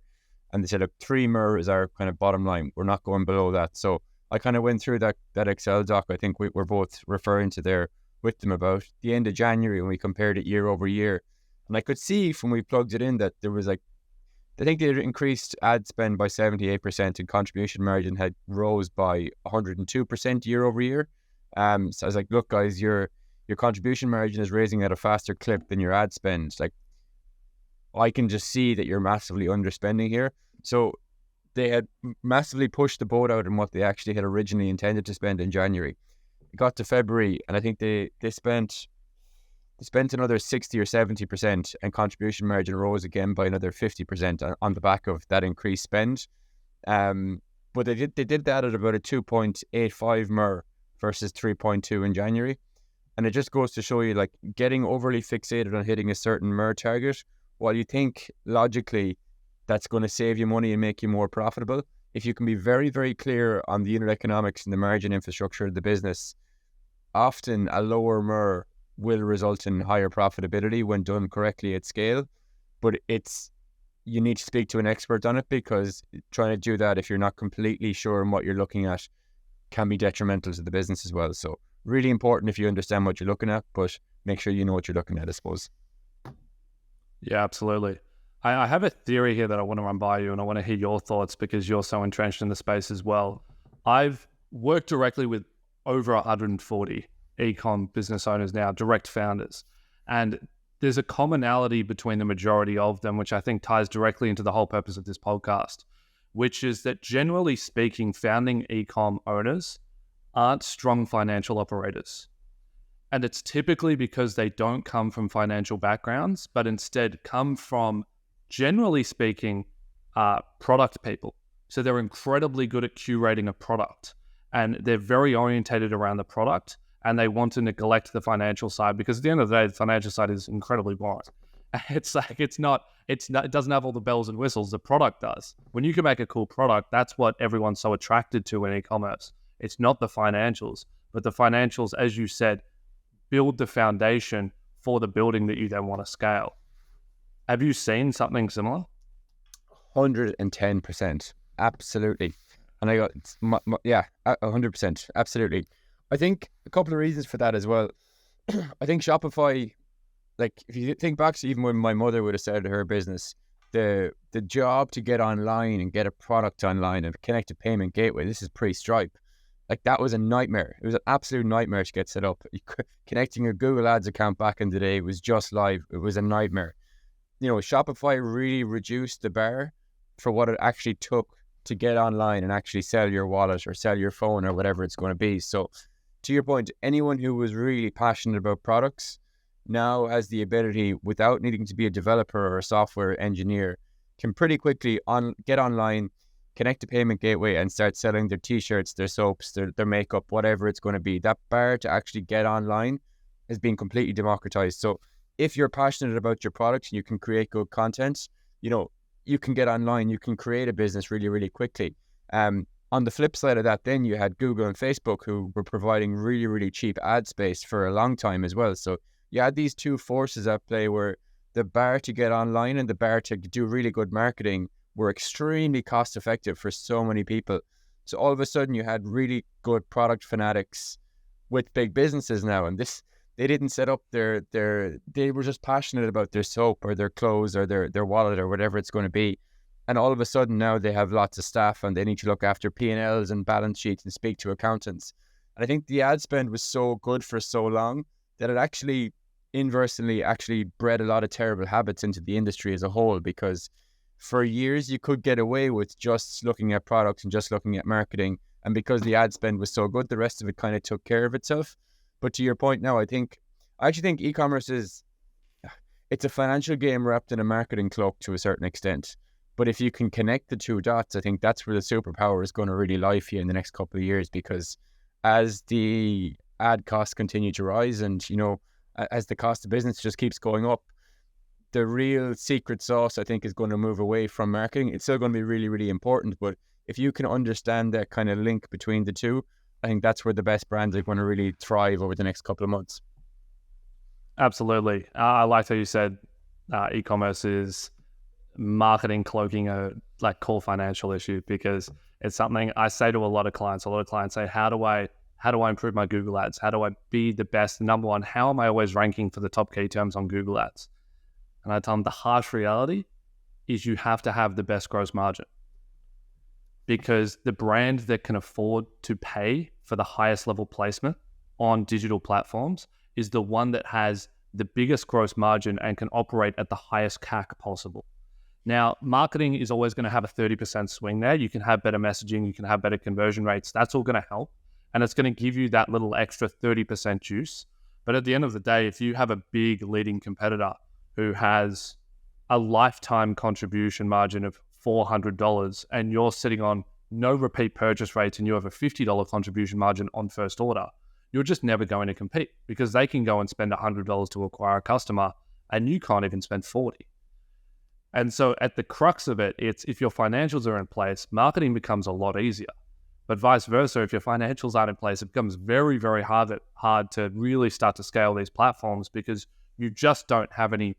And they said, look, 3 mer is our kind of bottom line. We're not going below that. So I kind of went through that Excel doc. I think we're both referring to there with them about the end of January, when we compared it year over year. And I could see from we plugged it in that there was, like, I think they had increased ad spend by 78%, and contribution margin had rose by 102% year over year. So I was like, look, guys, your contribution margin is raising at a faster clip than your ad spend. Like, I can just see that you're massively underspending here. So they had massively pushed the boat out in what they actually had originally intended to spend in January. It got to February, and I think they spent another 60 or 70%, and contribution margin rose again by another 50% on the back of that increased spend. But they did that at about a 2.85 mer versus 3.2 in January. And it just goes to show you, like, getting overly fixated on hitting a certain mer target, while you think logically that's going to save you money and make you more profitable, if you can be very, very clear on the unit economics and the margin infrastructure of the business, often a lower mer will result in higher profitability when done correctly at scale. But you need to speak to an expert on it, because trying to do that if you're not completely sure on what you're looking at can be detrimental to the business as well. So really important if you understand what you're looking at, but make sure you know what you're looking at, I suppose. Yeah, absolutely. I have a theory here that I want to run by you, and I want to hear your thoughts because you're so entrenched in the space as well. I've worked directly with over 140 e-com business owners now, direct founders. And there's a commonality between the majority of them, which I think ties directly into the whole purpose of this podcast, which is that generally speaking, founding e-com owners aren't strong financial operators. And it's typically because they don't come from financial backgrounds, but instead come from, generally speaking, product people. So they're incredibly good at curating a product, and they're very orientated around the product, and they want to neglect the financial side, because at the end of the day, the financial side is incredibly boring. It's like, it doesn't have all the bells and whistles. The product does. When you can make a cool product, that's what everyone's so attracted to in e-commerce. It's not the financials, but the financials, as you said, build the foundation for the building that you then want to scale. Have you seen something similar? 110%. Absolutely. And I got, yeah, 100%, absolutely. I think a couple of reasons for that as well. I think Shopify, like if you think back to even when my mother would have started her business, the job to get online and get a product online and connect a payment gateway, this is pre-Stripe. Like that was a nightmare. It was an absolute nightmare to get set up. Connecting your Google Ads account back in the day was just live. It was a nightmare. You know, Shopify really reduced the bar for what it actually took to get online and actually sell your wallet or sell your phone or whatever it's going to be. So to your point, anyone who was really passionate about products now has the ability, without needing to be a developer or a software engineer, can pretty quickly get online, connect a payment gateway and start selling their t-shirts, their soaps, their makeup, whatever it's going to be. That bar to actually get online has been completely democratized. So if you're passionate about your products and you can create good content, you know, you can get online, you can create a business really, really quickly. On the flip side of that, then you had Google and Facebook who were providing really, really cheap ad space for a long time as well. So you had these two forces at play where the bar to get online and the bar to do really good marketing were extremely cost effective for so many people. So all of a sudden you had really good product fanatics with big businesses now. And they didn't set up they were just passionate about their soap or their clothes or their wallet or whatever it's going to be. And all of a sudden now they have lots of staff and they need to look after P&Ls and balance sheets and speak to accountants. And I think the ad spend was so good for so long that it actually inversely actually bred a lot of terrible habits into the industry as a whole, because for years you could get away with just looking at products and just looking at marketing. And because the ad spend was so good, the rest of it kind of took care of itself. But to your point now, I actually think e-commerce it's a financial game wrapped in a marketing cloak to a certain extent. But if you can connect the two dots, I think that's where the superpower is going to really lie for you in the next couple of years, because as the ad costs continue to rise and, you know, as the cost of business just keeps going up, the real secret sauce, I think, is going to move away from marketing. It's still going to be really, really important. But if you can understand that kind of link between the two, I think that's where the best brands are going to really thrive over the next couple of months. Absolutely. I liked how you said e-commerce is marketing cloaking a like core financial issue, because it's something I say to a lot of clients. A lot of clients say, how do I improve my Google ads? How do I be the best? Number one, how am I always ranking for the top key terms on Google ads? And I tell them the harsh reality is you have to have the best gross margin, because the brand that can afford to pay for the highest level placement on digital platforms is the one that has the biggest gross margin and can operate at the highest CAC possible. Now, marketing is always going to have a 30% swing there. You can have better messaging, you can have better conversion rates. That's all going to help. And it's going to give you that little extra 30% juice. But at the end of the day, if you have a big leading competitor who has a lifetime contribution margin of $400 and you're sitting on no repeat purchase rates and you have a $50 contribution margin on first order, you're just never going to compete, because they can go and spend $100 to acquire a customer and you can't even spend $40. And so at the crux of it, it's if your financials are in place, marketing becomes a lot easier. But vice versa, if your financials aren't in place, it becomes very, very hard to really start to scale these platforms, because you just don't have any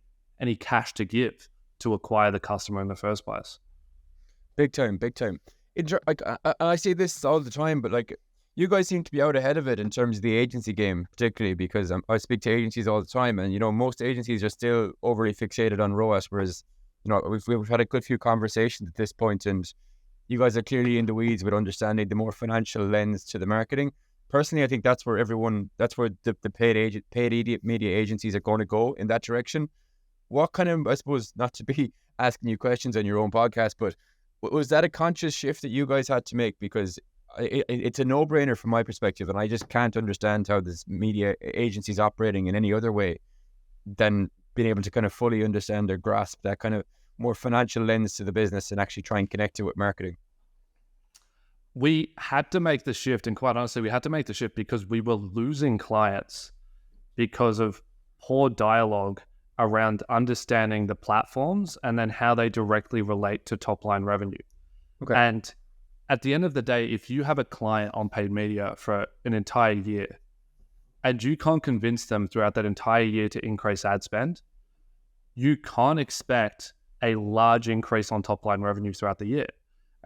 cash to give to acquire the customer in the first place. Big time. I see this all the time, but like, you guys seem to be out ahead of it in terms of the agency game, particularly because I speak to agencies all the time, and, you know, most agencies are still overly fixated on ROAS, whereas, you know, we've had a good few conversations at this point, and you guys are clearly in the weeds with understanding the more financial lens to the marketing. Personally, I think that's where the paid media agencies are going to go, in that direction. What kind of, I suppose, not to be asking you questions on your own podcast, but was that a conscious shift that you guys had to make? Because it's a no-brainer from my perspective, and I just can't understand how this media agency is operating in any other way than being able to kind of fully understand or grasp that kind of more financial lens to the business and actually try and connect it with marketing. We had to make the shift, and quite honestly, we had to make the shift because we were losing clients because of poor dialogue around understanding the platforms and then how they directly relate to top-line revenue. Okay. And at the end of the day, if you have a client on paid media for an entire year and you can't convince them throughout that entire year to increase ad spend, you can't expect a large increase on top line revenue throughout the year.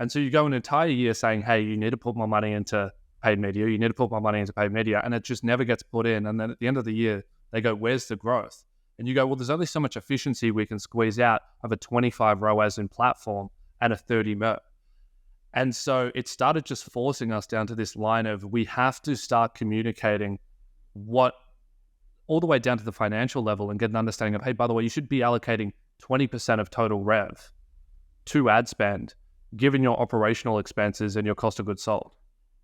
And so you go an entire year saying, hey, you need to put more money into paid media, you need to put more money into paid media, and it just never gets put in. And then at the end of the year, they go, where's the growth? And you go, well, there's only so much efficiency we can squeeze out of a 25 ROAS in platform and a 30 MER. And so it started just forcing us down to this line of we have to start communicating what, all the way down to the financial level, and get an understanding of, hey, by the way, you should be allocating 20% of total rev to ad spend, given your operational expenses and your cost of goods sold.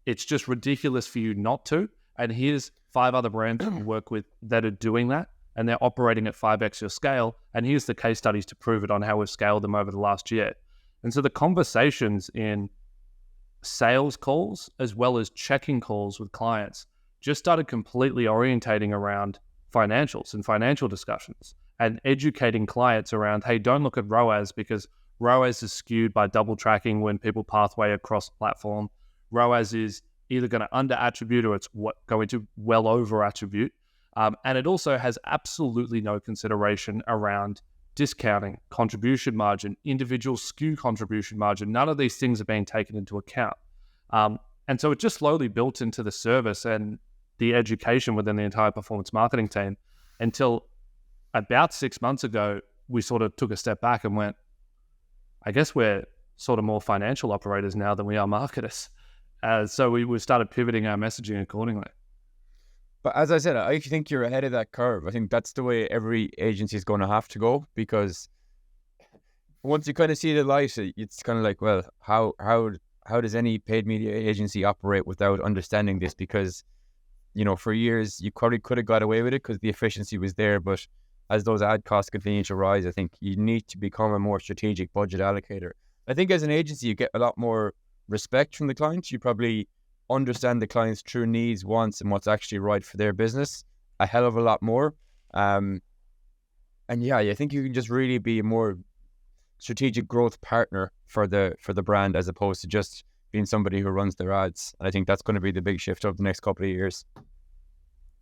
It's just ridiculous for you not to. And here's 5 other brands we work with that are doing that, and they're operating at 5x your scale. And here's the case studies to prove it on how we've scaled them over the last year. And so the conversations in sales calls as well as checking calls with clients just started completely orientating around financials and financial discussions, and educating clients around, hey, don't look at ROAS because ROAS is skewed by double tracking when people pathway across platform. ROAS is either going to under attribute or it's going to well over attribute. And it also has absolutely no consideration around discounting, contribution margin, individual SKU contribution margin. None of these things are being taken into account. And so it just slowly built into the service and the education within the entire performance marketing team until about 6 months ago, we sort of took a step back and went, I guess we're sort of more financial operators now than we are marketers. So we started pivoting our messaging accordingly. But as I said, I think you're ahead of that curve. I think that's the way every agency is going to have to go, because once you kind of see the light, it's kind of like, well, how does any paid media agency operate without understanding this? Because, you know, for years, you probably could have got away with it because the efficiency was there. But as those ad costs continue to rise, I think you need to become a more strategic budget allocator. I think as an agency, you get a lot more respect from the clients. You probably understand the client's true needs, wants, and what's actually right for their business a hell of a lot more. And yeah, I think you can just really be a more strategic growth partner for the brand, as opposed to just being somebody who runs their ads. And I think that's going to be the big shift over the next couple of years.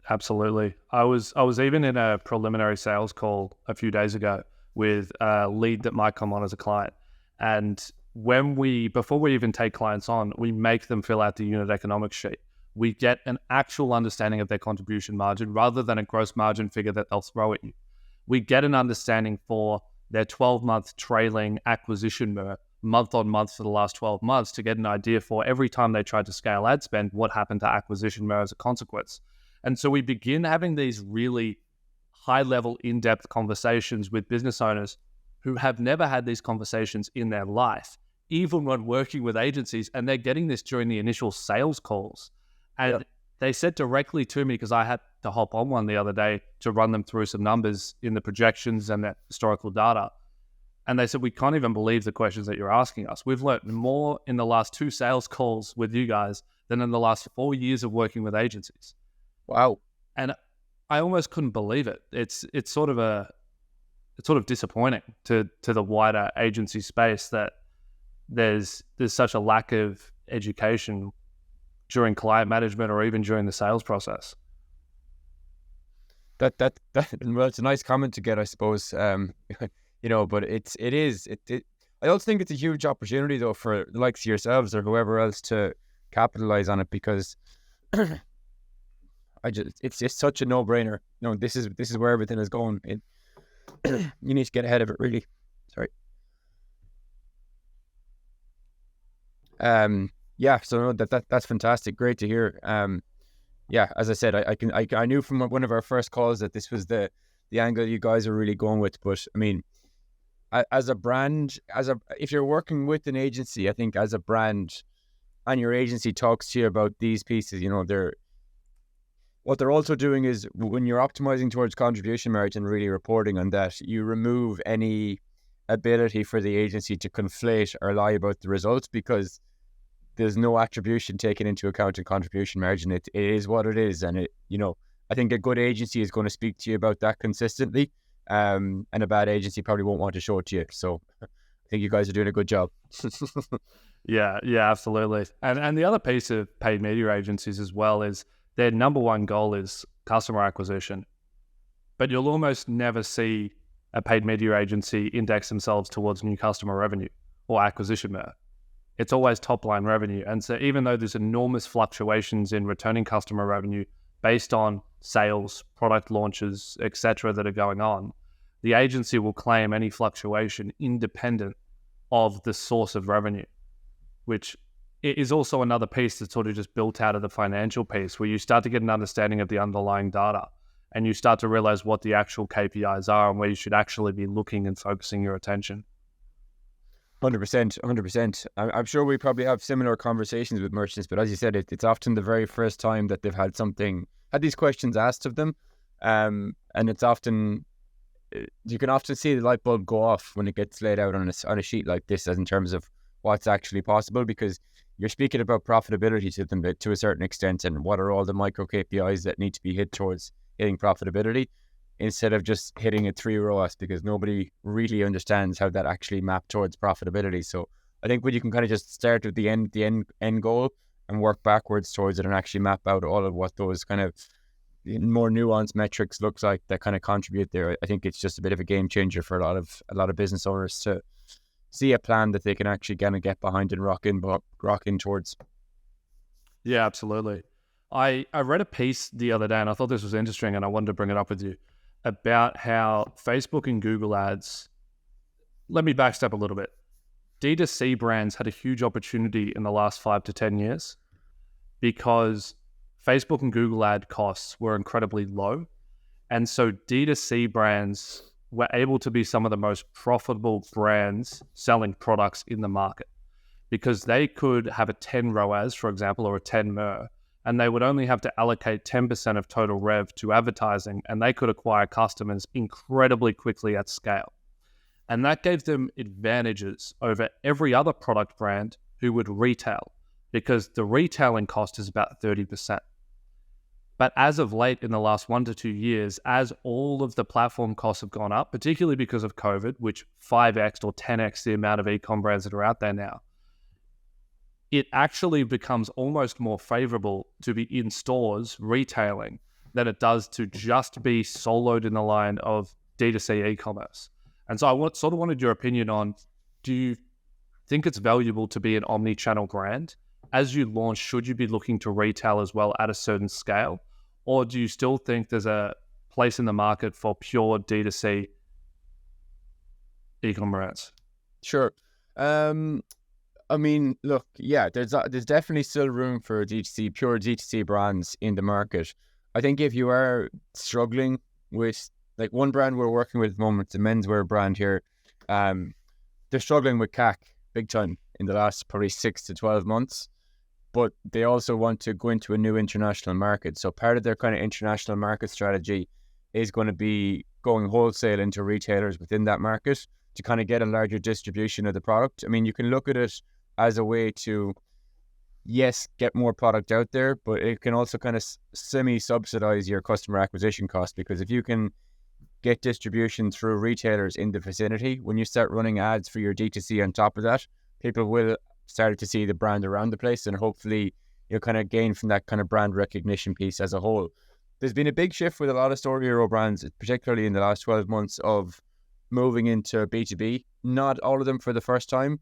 Absolutely. I was even in a preliminary sales call a few days ago with a lead that might come on as a client. And before we even take clients on, we make them fill out the unit economics sheet. We get an actual understanding of their contribution margin rather than a gross margin figure that they'll throw at you. We get an understanding for their 12-month trailing acquisition MER, month on month for the last 12 months, to get an idea for every time they tried to scale ad spend, what happened to acquisition MER as a consequence. And so we begin having these really high-level, in-depth conversations with business owners who have never had these conversations in their life, even when working with agencies, and they're getting this during the initial sales calls. And they said directly to me, because I had to hop on one the other day to run them through some numbers in the projections and the historical data. And they said, we can't even believe the questions that you're asking us. We've learned more in the last 2 sales calls with you guys than in the last 4 years of working with agencies. Wow. And I almost couldn't believe it. It's sort of disappointing to the wider agency space that there's such a lack of education during client management or even during the sales process. That well, it's a nice comment to get, I suppose. You know, but it is. I also think it's a huge opportunity though for the likes of yourselves or whoever else to capitalize on it, because it's just such a no-brainer. You know, this is where everything is going. You need to get ahead of it, really. Sorry. Yeah, so no, that's fantastic. Great to hear. Yeah, as I said, I knew from one of our first calls that this was the angle you guys are really going with. But I mean, as a brand, if you're working with an agency, I think as a brand, and your agency talks to you about these pieces, you know, what they're also doing is, when you're optimizing towards contribution margin, really reporting on that, you remove any ability for the agency to conflate or lie about the results, because there's no attribution taken into account in contribution margin. It is what it is. And I think a good agency is going to speak to you about that consistently. And a bad agency probably won't want to show it to you. So I think you guys are doing a good job. Yeah, absolutely. And the other piece of paid media agencies as well is their number one goal is customer acquisition. But you'll almost never see a paid media agency index themselves towards new customer revenue or acquisition MER. it's always top line revenue. And so even though there's enormous fluctuations in returning customer revenue based on sales, product launches, etc., that are going on, the agency will claim any fluctuation independent of the source of revenue, which is also another piece that's sort of just built out of the financial piece, where you start to get an understanding of the underlying data and you start to realize what the actual KPIs are and where you should actually be looking and focusing your attention. 100%, 100%. I'm sure we probably have similar conversations with merchants, but as you said, it's often the very first time that they've had these questions asked of them. And it's often, you can often see the light bulb go off when it gets laid out on a sheet like this, as in terms of what's actually possible, because you're speaking about profitability to them to a certain extent, and what are all the micro KPIs that need to be hit towards hitting profitability, instead of just hitting a 3 ROAS, because nobody really understands how that actually mapped towards profitability. So I think when you can kind of just start with the end goal and work backwards towards it and actually map out all of what those kind of more nuanced metrics looks like that kind of contribute there, I think it's just a bit of a game changer for a lot of business owners to see a plan that they can actually kind of get behind and rock in towards. Yeah, absolutely. I read a piece the other day and I thought this was interesting and I wanted to bring it up with you about how Facebook and Google ads, let me backstep a little bit. D2C brands had a huge opportunity in the last 5 to 10 years because Facebook and Google ad costs were incredibly low. And so D2C brands were able to be some of the most profitable brands selling products in the market because they could have a 10 ROAS, for example, or a 10 MER, and they would only have to allocate 10% of total rev to advertising, and they could acquire customers incredibly quickly at scale. And that gave them advantages over every other product brand who would retail, because the retailing cost is about 30%. But as of late, in the last 1 to 2 years, as all of the platform costs have gone up, particularly because of COVID, which 5x or 10x the amount of e-com brands that are out there now, it actually becomes almost more favorable to be in stores retailing than it does to just be soloed in the line of D2C e-commerce. And so I sort of wanted your opinion on, do you think it's valuable to be an omni-channel brand? As you launch, should you be looking to retail as well at a certain scale? Or do you still think there's a place in the market for pure D2C e-commerce? Sure. I mean, look, yeah, there's definitely still room for pure D2C brands in the market. I think if you are struggling with, like, one brand we're working with at the moment, the menswear brand here, they're struggling with CAC big time in the last probably 6 to 12 months. But they also want to go into a new international market. So part of their kind of international market strategy is going to be going wholesale into retailers within that market to kind of get a larger distribution of the product. I mean, you can look at it as a way to, yes, get more product out there, but it can also kind of semi-subsidize your customer acquisition cost, because if you can get distribution through retailers in the vicinity, when you start running ads for your D2C on top of that, people will start to see the brand around the place, and hopefully you'll kind of gain from that kind of brand recognition piece as a whole. There's been a big shift with a lot of StoreHero brands, particularly in the last 12 months, of moving into B2B. Not all of them for the first time.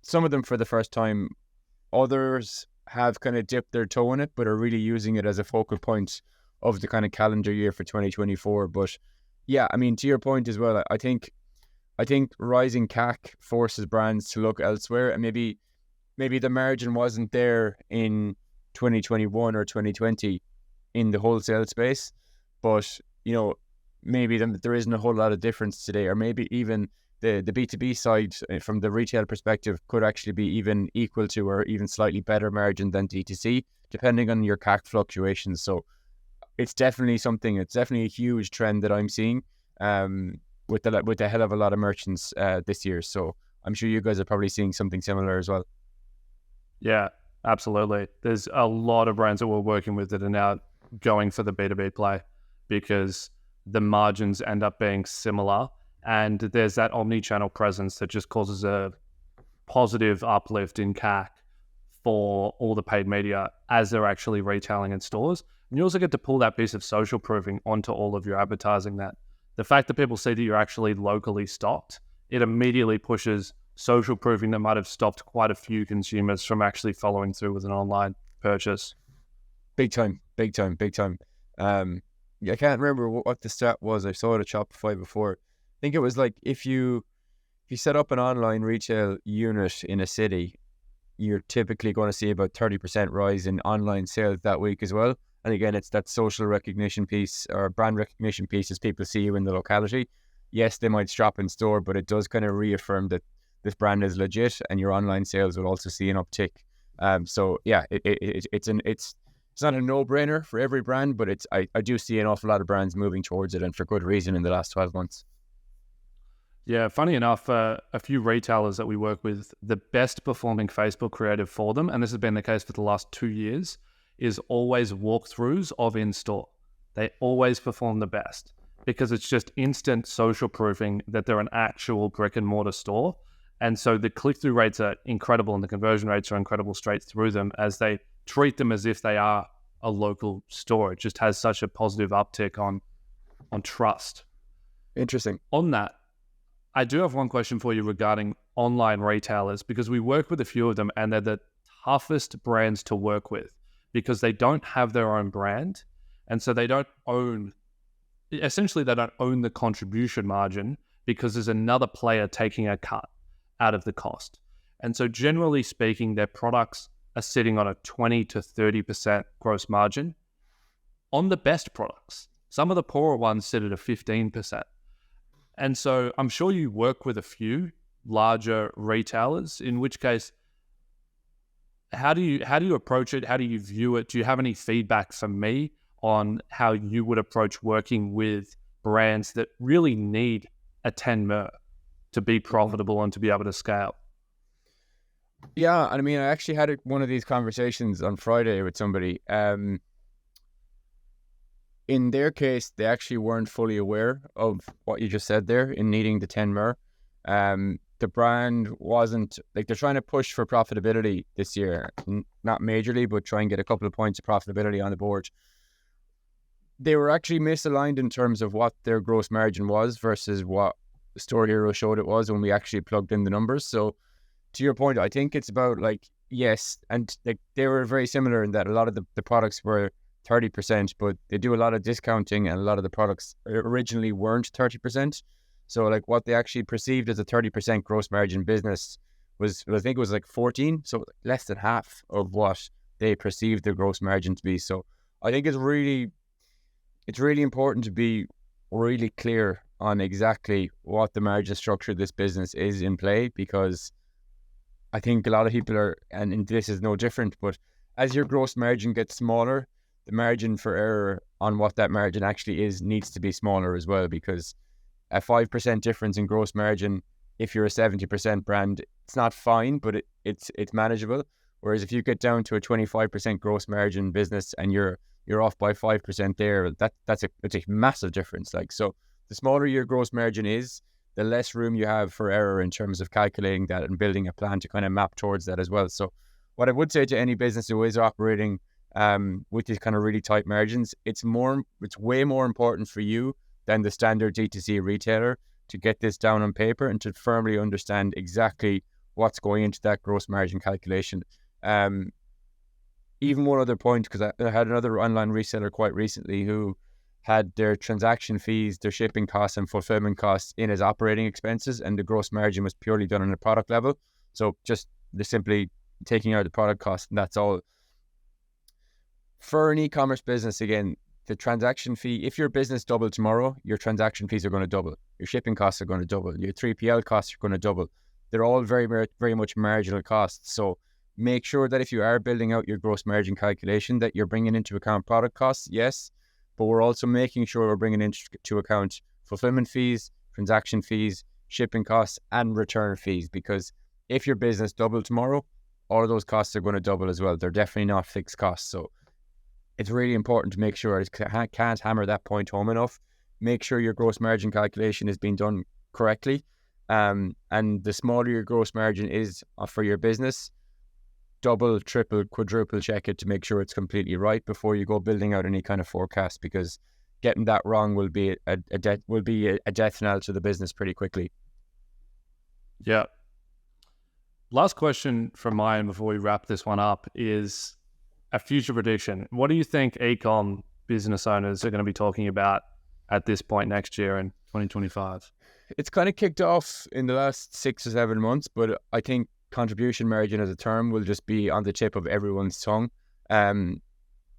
Some of them for the first time. Others have kind of dipped their toe in it, but are really using it as a focal point of the kind of calendar year for 2024. But yeah, I mean, to your point as well, I think rising CAC forces brands to look elsewhere, and maybe the margin wasn't there in 2021 or 2020 in the wholesale space, but maybe there isn't a whole lot of difference today, or maybe even the B2B side from the retail perspective could actually be even equal to or even slightly better margin than D2C, depending on your CAC fluctuations. So it's definitely a huge trend that I'm seeing with a hell of a lot of merchants this year. So I'm sure you guys are probably seeing something similar as well. Yeah, absolutely. There's a lot of brands that we're working with that are now going for the B2B play because the margins end up being similar, and there's that omni-channel presence that just causes a positive uplift in CAC for all the paid media as they're actually retailing in stores. And you also get to pull that piece of social proofing onto all of your advertising. That the fact that people see that you're actually locally stocked, it immediately pushes social proofing that might have stopped quite a few consumers from actually following through with an online purchase? Big time. I can't remember what the stat was. I saw it at Shopify before. I think it was like if you set up an online retail unit in a city, you're typically going to see about 30% rise in online sales that week as well. And again, it's that social recognition piece or brand recognition piece as people see you in the locality. Yes, they might shop in store, but it does kind of reaffirm that this brand is legit, and your online sales will also see an uptick. So yeah, it's not a no-brainer for every brand, but I do see an awful lot of brands moving towards it, and for good reason in the last 12 months. Yeah, funny enough, a few retailers that we work with, the best performing Facebook creative for them, and this has been the case for the last 2 years, is always walkthroughs of in-store. They always perform the best because it's just instant social proofing that they're an actual brick and mortar store. And so the click-through rates are incredible and the conversion rates are incredible straight through them as they treat them as if they are a local store. It just has such a positive uptick on trust. Interesting. On that, I do have one question for you regarding online retailers, because we work with a few of them and they're the toughest brands to work with because they don't have their own brand. And so they don't own the contribution margin because there's another player taking a cut out of the cost. And so generally speaking, their products are sitting on a 20 to 30% gross margin on the best products. Some of the poorer ones sit at a 15%. And so I'm sure you work with a few larger retailers, in which case, how do you approach it? How do you view it? Do you have any feedback for me on how you would approach working with brands that really need a 10 mer to be profitable and to be able to scale? Yeah, I mean, I actually had one of these conversations on Friday with somebody. In their case, they actually weren't fully aware of what you just said there in needing the 10 mer. The brand wasn't, like, they're trying to push for profitability this year, not majorly, but try and get a couple of points of profitability on the board. They were actually misaligned in terms of what their gross margin was versus what StoreHero showed it was when we actually plugged in the numbers. So to your point, I think it's about, like, yes, and like they were very similar in that a lot of the products were 30%, but they do a lot of discounting and a lot of the products originally weren't 30%. So like what they actually perceived as a 30% gross margin business was, I think it was like 14, so less than half of what they perceived their gross margin to be. So I think it's really important to be really clear on exactly what the margin structure of this business is in play, because I think a lot of people are, and this is no different, but as your gross margin gets smaller, the margin for error on what that margin actually is needs to be smaller as well, because a 5% difference in gross margin, if you're a 70% brand, it's not fine, but it's manageable. Whereas if you get down to a 25% gross margin business and you're off by 5% there, that's a massive difference. Like, so the smaller your gross margin is, the less room you have for error in terms of calculating that and building a plan to kind of map towards that as well. So what I would say to any business who is operating with these kind of really tight margins, it's way more important for you than the standard D2C retailer to get this down on paper and to firmly understand exactly what's going into that gross margin calculation. Even one other point, because I had another online reseller quite recently who had their transaction fees, their shipping costs and fulfillment costs in as operating expenses, and the gross margin was purely done on a product level. So just simply taking out the product cost, and that's all. For an e-commerce business, again, the transaction fee, if your business doubled tomorrow, your transaction fees are going to double. Your shipping costs are going to double. Your 3PL costs are going to double. They're all very, very much marginal costs. So make sure that if you are building out your gross margin calculation, that you're bringing into account product costs, yes, but we're also making sure we're bringing into account fulfillment fees, transaction fees, shipping costs, and return fees. Because if your business doubled tomorrow, all of those costs are going to double as well. They're definitely not fixed costs. So it's really important to make sure, I can't hammer that point home enough, make sure your gross margin calculation is being done correctly. And the smaller your gross margin is for your business, double, triple, quadruple check it to make sure it's completely right before you go building out any kind of forecast, because getting that wrong will be a death knell to the business pretty quickly. Yeah. Last question from mine before we wrap this one up is a future prediction. What do you think e-com business owners are going to be talking about at this point next year in 2025? It's kind of kicked off in the last 6 or 7 months, but I think contribution margin as a term will just be on the tip of everyone's tongue.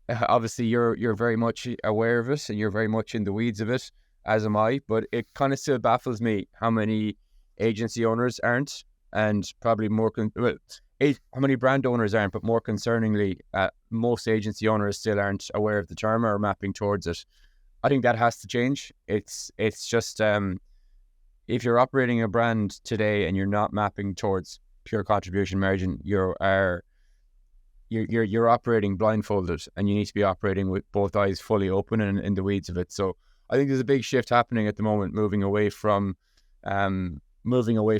Obviously, you're very much aware of it and you're very much in the weeds of it, as am I, but it kind of still baffles me how many agency owners aren't, and probably more, how many brand owners aren't, but more concerningly, most agency owners still aren't aware of the term or mapping towards it. I think that has to change. It's just, if you're operating a brand today and you're not mapping towards pure contribution margin, you're operating blindfolded, and you need to be operating with both eyes fully open and in the weeds of it. So I think there's a big shift happening at the moment, moving away from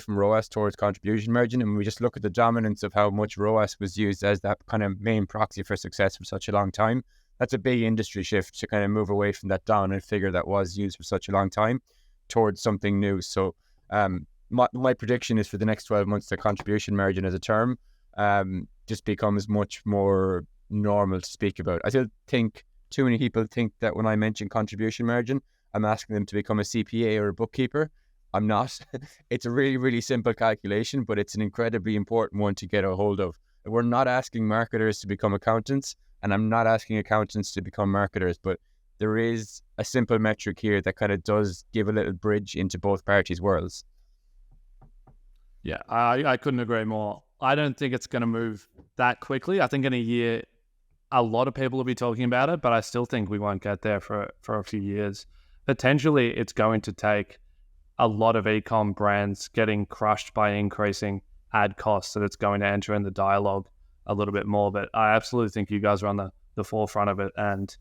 ROAS towards contribution margin. And we just look at the dominance of how much ROAS was used as that kind of main proxy for success for such a long time. That's a big industry shift to kind of move away from that dominant figure that was used for such a long time towards something new. So my prediction is for the next 12 months, the contribution margin as a term just becomes much more normal to speak about. I still think too many people think that when I mention contribution margin, I'm asking them to become a CPA or a bookkeeper. I'm not. It's a really, really simple calculation, but it's an incredibly important one to get a hold of. We're not asking marketers to become accountants, and I'm not asking accountants to become marketers, but there is a simple metric here that kind of does give a little bridge into both parties' worlds. Yeah, I couldn't agree more. I don't think it's going to move that quickly. I think in a year, a lot of people will be talking about it, but I still think we won't get there for a few years. Potentially, it's going to take a lot of e-com brands getting crushed by increasing ad costs, that it's going to enter in the dialogue a little bit more. But I absolutely think you guys are on the forefront of it. And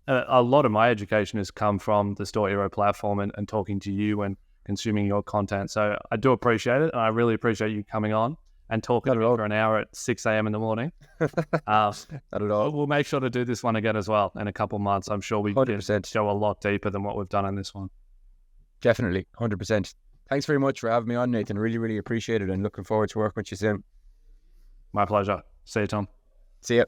a lot of my education has come from the StoreHero platform and talking to you and consuming your content. So I do appreciate it. And I really appreciate you coming on and talking for an hour at 6 a.m. in the morning. Not at all. We'll make sure to do this one again as well in a couple of months. I'm sure we 100%. can go a lot deeper than what we've done in this one. Definitely, 100%. Thanks very much for having me on, Nathan. Really, really appreciate it, and looking forward to working with you soon. My pleasure. See you, Tom. See ya.